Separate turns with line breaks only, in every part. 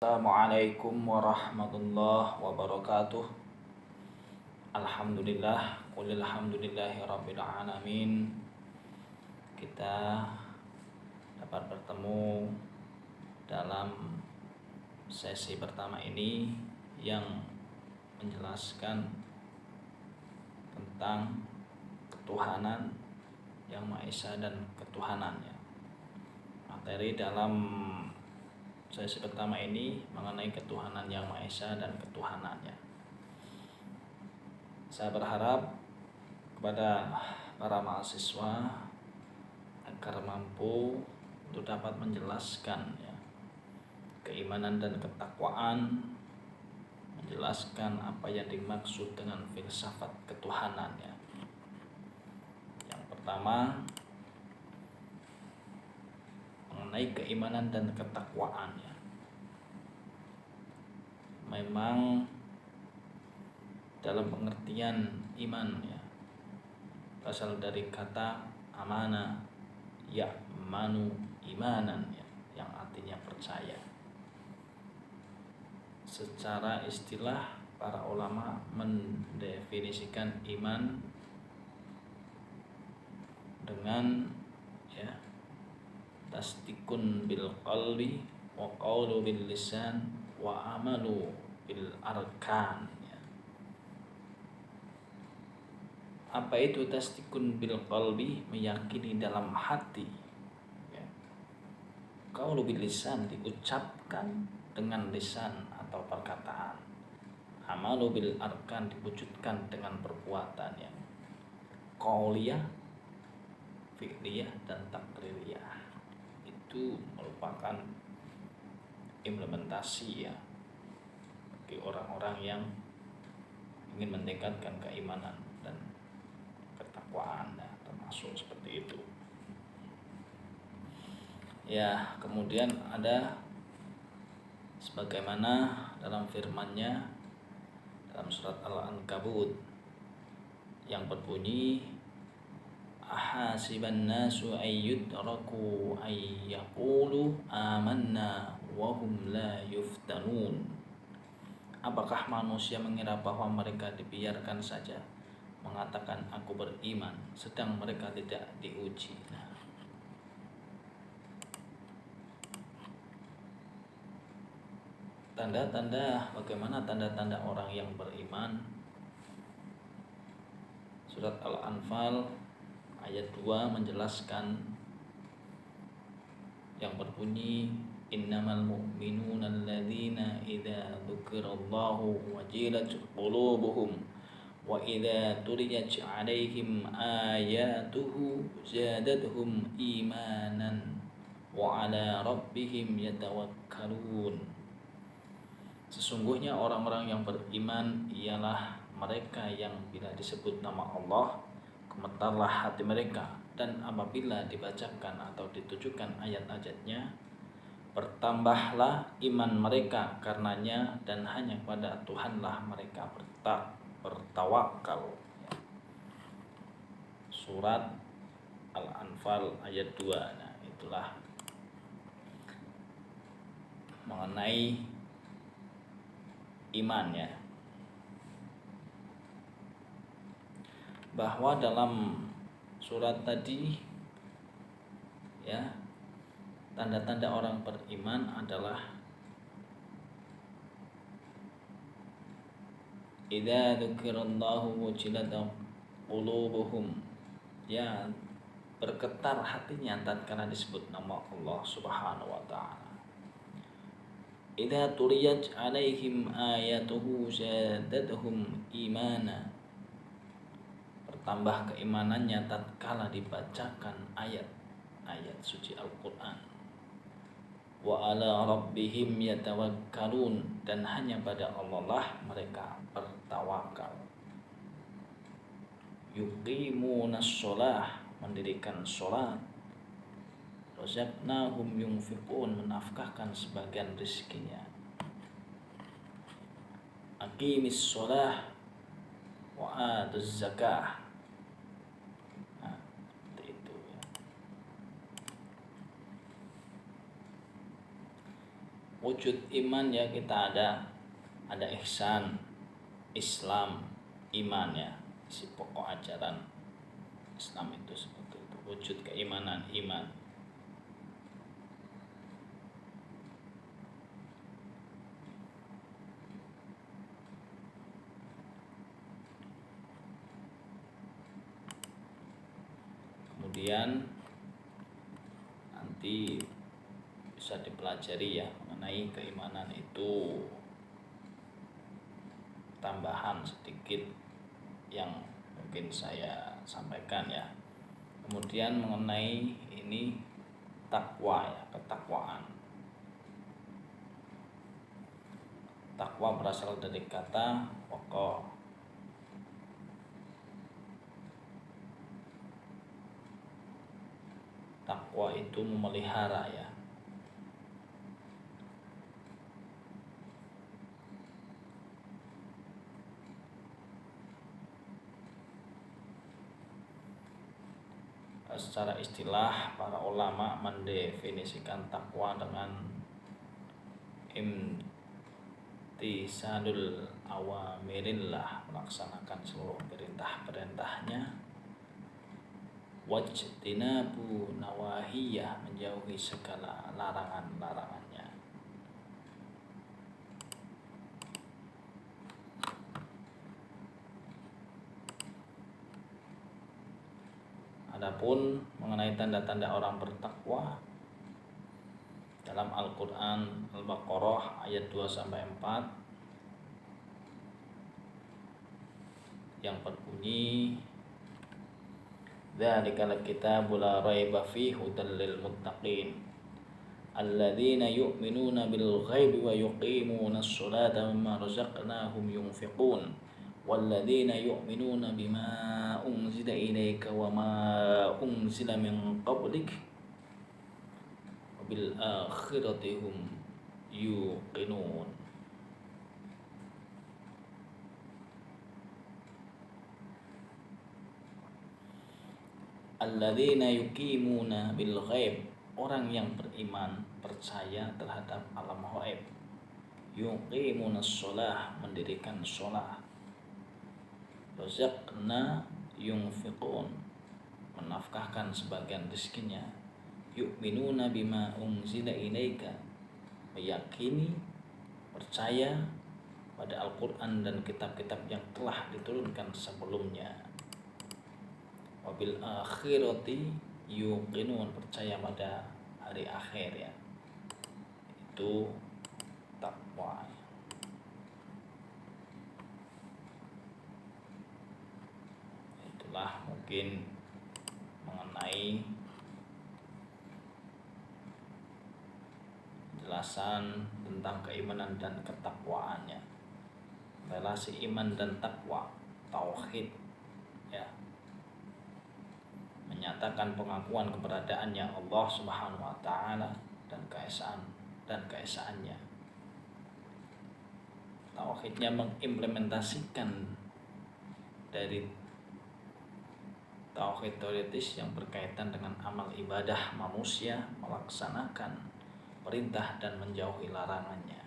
Assalamualaikum warahmatullahi wabarakatuh. Alhamdulillah, qulilhamdulillahi rabbil alamin. Kita dapat bertemu dalam sesi pertama ini yang menjelaskan tentang ketuhanan yang Maha Esa dan ketuhanannya. Materi dalam sesi pertama ini mengenai ketuhanan yang Maha Esa dan ketuhanannya. Saya berharap kepada para mahasiswa agar mampu untuk dapat menjelaskan keimanan dan ketakwaan, menjelaskan apa yang dimaksud dengan filsafat ketuhanannya. Yang pertama, mengenai keimanan dan ketakwaannya. Memang dalam pengertian iman berasal dari kata amana, ya'manu imanan yang artinya percaya. Secara istilah para ulama mendefinisikan iman dengan tasdikun bil qalbi wa qawlu bil lisan wa amalu bil arkan. Apa itu tasdikun bil qalbi? Meyakini dalam hati. Qaulu bil lisan, diucapkan dengan lisan atau perkataan. Amalu bil arkan, diwujudkan dengan perbuatan qauliyah, fi'liyah dan taqririyah. Itu merupakan implementasi bagi orang-orang yang ingin meningkatkan keimanan dan ketakwaan, termasuk seperti itu. Kemudian ada sebagaimana dalam firman-Nya dalam surat Al-Ankabut yang berbunyi, ahasiban nasu ayyudraku ayyaqulu amanna wa hum la yuftanun. Apakah manusia mengira bahwa mereka dibiarkan saja mengatakan aku beriman sedang mereka tidak diuji? Tanda-tanda, bagaimana tanda-tanda orang yang beriman? Surat Al-Anfal ayat 2 menjelaskan yang berbunyi, innamal mu'minuna alladzina idza dzukirallahu wajilat qulubuhum wa idza tuliyat 'alaihim ayatuhu zadatuhum imanan wa 'ala rabbihim yatawakkalun. Sesungguhnya orang-orang yang beriman ialah mereka yang bila disebut nama Allah gemetarlah hati mereka, dan apabila dibacakan atau ditujukan ayat-ayatnya bertambahlah iman mereka karenanya, dan hanya pada Tuhanlah mereka bertawakal. Surat Al-Anfal ayat 2. Itulah mengenai iman bahwa dalam surat tadi tanda-tanda orang beriman adalah idza dzukirallahu wajilat qulubuhum, bergetar hatinya tatkala disebut nama Allah Subhanahu wa taala. Idza tuliyat 'alaihim ayatuhu zadatuhum imana, bertambah keimanannya tatkala dibacakan ayat-ayat suci Al-Qur'an. Wa 'ala rabbihim yatawakkalun, dan hanya pada Allah lah mereka bertawakal. Yuqimunas shalah, mendirikan salat. Razaqnahum yunfiqun, menafkahkan sebagian rezekinya. Aqimis shalah wa atuz zakah. Wujud iman ya kita ada ihsan, Islam, iman ya, isi pokok ajaran Islam itu seperti itu, wujud keimanan, iman. Kemudian nanti bisa dipelajari ya mengenai keimanan itu, tambahan sedikit yang mungkin saya sampaikan ya. Kemudian mengenai ini takwa ya, ketakwaan. Takwa berasal dari kata pokok. Takwa itu memelihara ya. Secara istilah para ulama mendefinisikan takwa dengan imtisalul awamirillah, melaksanakan seluruh perintah-perintahnya, wajtinabu nawahiyah, menjauhi segala larangan-larangannya. Adapun mengenai tanda-tanda orang bertakwa, dalam Al-Quran Al-Baqarah ayat 2-4 yang berbunyi, dzalikal kitabu la raiba fihi hudal lil muttaqin alladzina yu'minuna bil ghaibi wa yuqimunas sholata wa mimma razaqnahum yunfiqun walladzina yu'minuna bima unzila ilaika wa ma unzila min qablik wa bil akhirati hum yuqinun. Alladzina yuqimuna bil ghaib, orang yang beriman percaya terhadap alam ghaib. Yuqimunas sholah, mendirikan sholah. Razaqna yunfiqun, menafkahkan sebagian rezekinya. Yu'minuna bima unzila ilaika, meyakini, percaya pada Al-Quran dan kitab-kitab yang telah diturunkan sebelumnya. Wabil akhirati yuqinun, percaya pada hari akhir ya. Itu takwa. Itulah mungkin mengenai penjelasan tentang keimanan dan ketakwaannya, relasi iman dan takwa, tauhid ya, menyatakan pengakuan keberadaannya Allah Subhanahu wa taala dan keesaannya. Tauhidnya mengimplementasikan dari tauhid teoritis yang berkaitan dengan amal ibadah manusia, melaksanakan perintah dan menjauhi larangannya.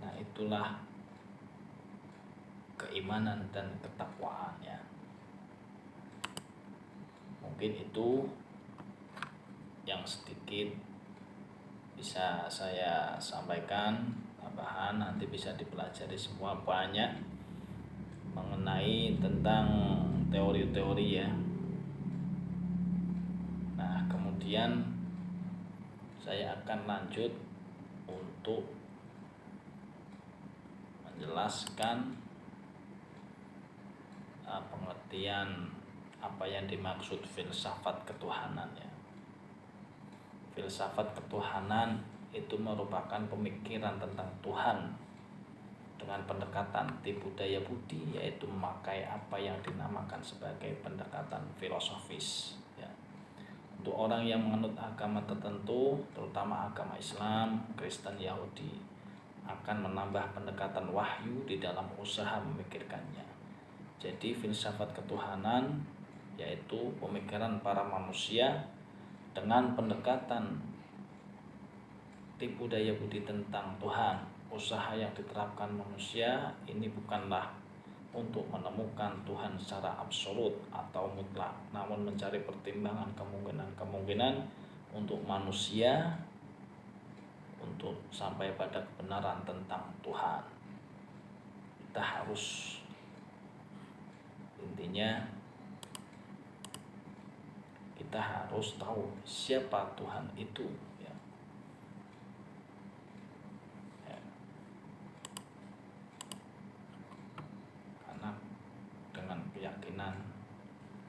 Nah, itulah keimanan dan ketakwaannya. Mungkin itu yang sedikit bisa saya sampaikan, tambahan nanti bisa dipelajari semua, banyak mengenai tentang teori-teori ya. Nah, kemudian saya akan lanjut untuk menjelaskan pengertian apa yang dimaksud filsafat ketuhanan ya. Filsafat ketuhanan itu merupakan pemikiran tentang Tuhan dengan pendekatan tipu daya budi, yaitu memakai apa yang dinamakan sebagai pendekatan filosofis ya. Untuk orang yang menganut agama tertentu, terutama agama Islam, Kristen, Yahudi, akan menambah pendekatan wahyu di dalam usaha memikirkannya. Jadi filsafat ketuhanan yaitu pemikiran para manusia dengan pendekatan tipu daya budi tentang Tuhan. Usaha yang diterapkan manusia ini bukanlah untuk menemukan Tuhan secara absolut atau mutlak, namun mencari pertimbangan kemungkinan-kemungkinan untuk manusia untuk sampai pada kebenaran tentang Tuhan. Kita harus, intinya kita harus tahu siapa Tuhan itu, ya. Karena dengan keyakinan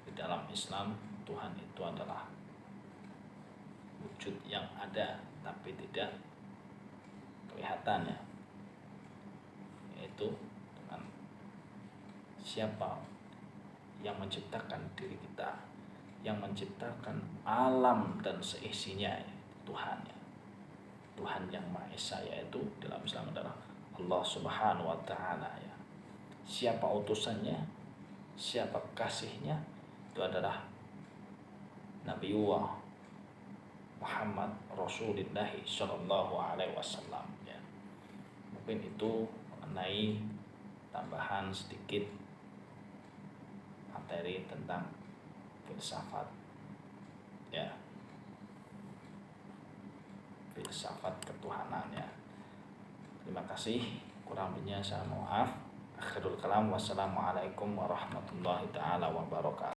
di dalam Islam, Tuhan itu adalah wujud yang ada tapi tidak kelihatan, ya. Yaitu dengan siapa yang menciptakan diri kita, yang menciptakan alam dan seisinya, ya, Tuhan, ya. Tuhan yang Maha Esa, yaitu dalam Islam adalah Allah Subhanahu wa Ta'ala, ya. Siapa utusannya, siapa kasihnya, itu adalah Nabiullah Muhammad Rasulullah Shallallahu Alaihi Wasallam, ya. Mungkin itu mengenai tambahan sedikit materi tentang filsafat, ya, filsafat ketuhanan, ya. Terima kasih, kurang lebihnya saya mohon maaf. Akhirul kalam, wassalamualaikum warahmatullahi taala wabarakatuh.